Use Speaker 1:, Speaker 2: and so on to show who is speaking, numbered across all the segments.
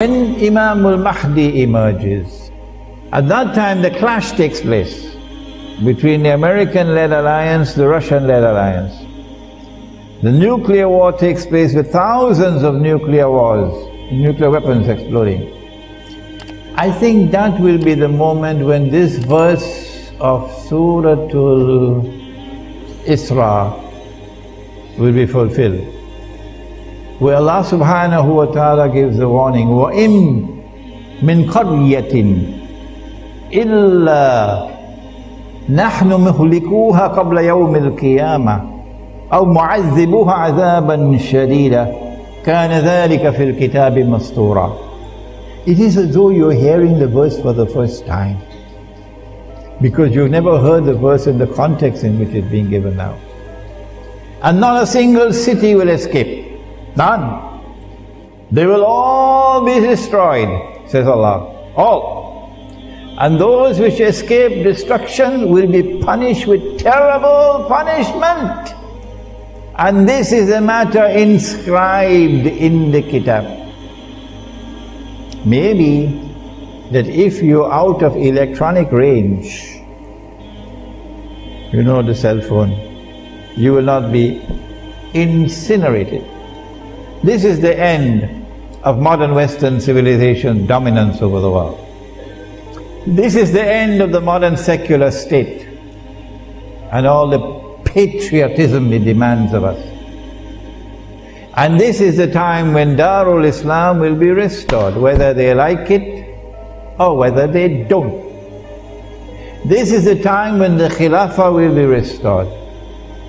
Speaker 1: When Imam Mahdi emerges, at that time the clash takes place between the American-led alliance, the Russian-led alliance. The nuclear war takes place with thousands of nuclear weapons exploding. I think that will be the moment when this verse of Suratul Isra will be fulfilled, where Allah subhanahu wa ta'ala gives the warning, وَإِن مِّن قَرْيَةٍ إِلَّا نَحْنُ مُهْلِكُوهَا قَبْلَ يَوْمِ الْقِيَامَةِ أَوْ مُعَذِّبُوهَا عَذَابًا شَدِيدًا كَانَ ذَلِكَ فِي الْكِتَابِ مَسْطُورًا. It is as though you're hearing the verse for the first time, because you've never heard the verse in the context in which it's being given now. And not a single city will escape. None. They will all be destroyed, says Allah. All. And those which escape destruction will be punished with terrible punishment. And this is a matter inscribed in the kitab. Maybe that if you're out of electronic range, you know, the cell phone, you will not be incinerated. This is the end of modern Western civilization dominance over the world. This is the end of the modern secular state and all the patriotism it demands of us. And this is the time when Darul Islam will be restored, whether they like it or whether they don't. This is the time when the Khilafah will be restored.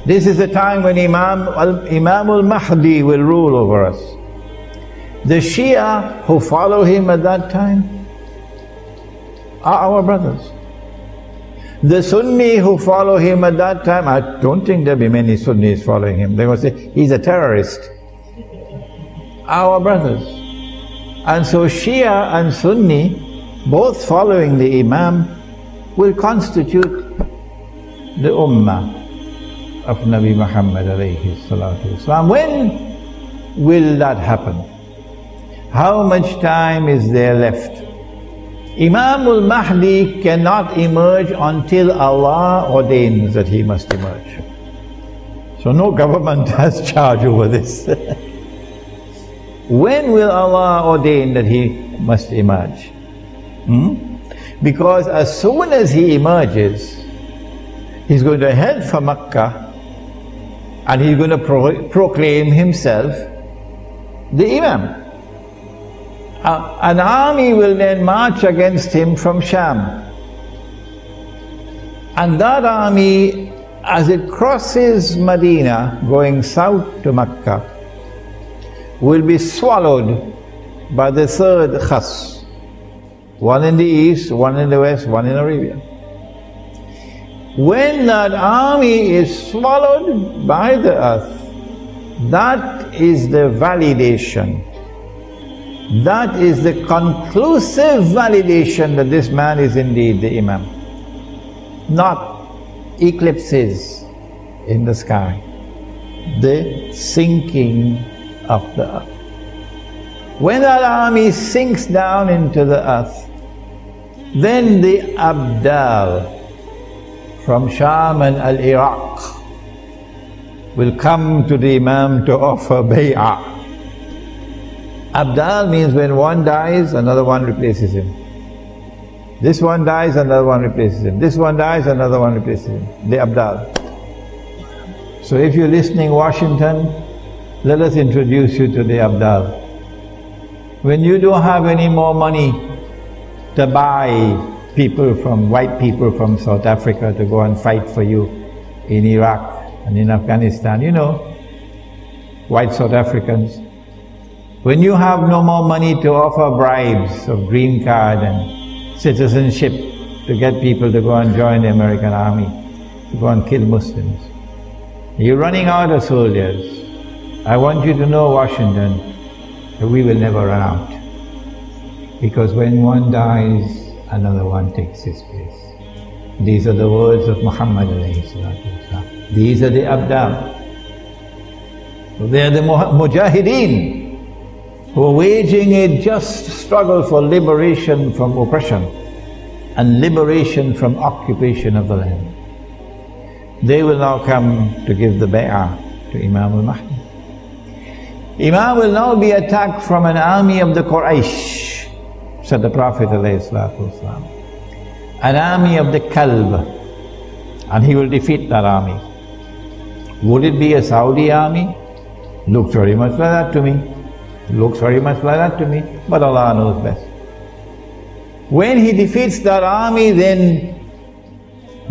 Speaker 1: This is the time when Imam al-Mahdi will rule over us. The Shia who follow him at that time are our brothers. The Sunni who follow him at that time, I don't think there'll be many Sunnis following him. They will say, he's a terrorist. Our brothers. And so Shia and Sunni, both following the Imam, will constitute the Ummah of Nabi Muhammad alayhi salatu wasalam. When will that happen? How much time is there left? Imam al-Mahdi cannot emerge until Allah ordains that he must emerge. So no government has charge over this. When will Allah ordain that he must emerge? Because as soon as he emerges, he's going to head for Makkah, and he's going to proclaim himself the Imam. An army will then march against him from Sham. And that army, as it crosses Medina, going south to Makkah, will be swallowed by the third khas. One in the east, one in the west, one in Arabia. When that army is swallowed by the earth, that is the validation. That is the conclusive validation that this man is indeed the Imam. Not eclipses in the sky. The sinking of the earth. When that army sinks down into the earth, then the Abdal from Sham and Al-Iraq will come to the Imam to offer bay'ah. Abdal means when one dies, another one replaces him. This one dies, another one replaces him. This one dies, another one replaces him. The Abdal. So if you're listening, Washington, let us introduce you to the Abdal. When you don't have any more money to buy white people from South Africa to go and fight for you in Iraq and in Afghanistan, you know, white South Africans. When you have no more money to offer bribes of green card and citizenship to get people to go and join the American army, to go and kill Muslims, you're running out of soldiers. I want you to know, Washington, that we will never run out. Because when one dies, another one takes his place. These are the words of Muhammad alayhi salatu wasalam. These are the Abdal. They are the Mujahideen. who are waging a just struggle for liberation from oppression and liberation from occupation of the land. They will now come to give the bay'ah to Imam Mahdi. Imam will now be attacked from an army of the Quraysh, said the Prophet ﷺ. An army of the Kalb, and he will defeat that army. Would it be a Saudi army? Looks very much like that to me. Looks very much like that to me, but Allah knows best. When he defeats that army, then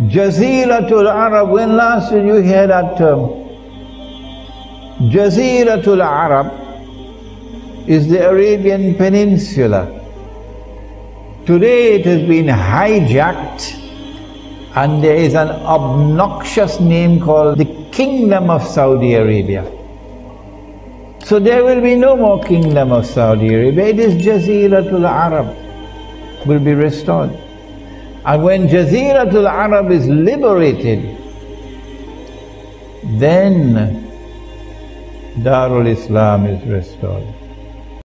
Speaker 1: Jaziratul Arab, when last did you hear that term? Jaziratul Arab is the Arabian Peninsula. Today it has been hijacked and there is an obnoxious name called the Kingdom of Saudi Arabia. So there will be no more Kingdom of Saudi Arabia, it is Jaziratul Arab will be restored. And when Jaziratul Arab is liberated, then Darul Islam is restored.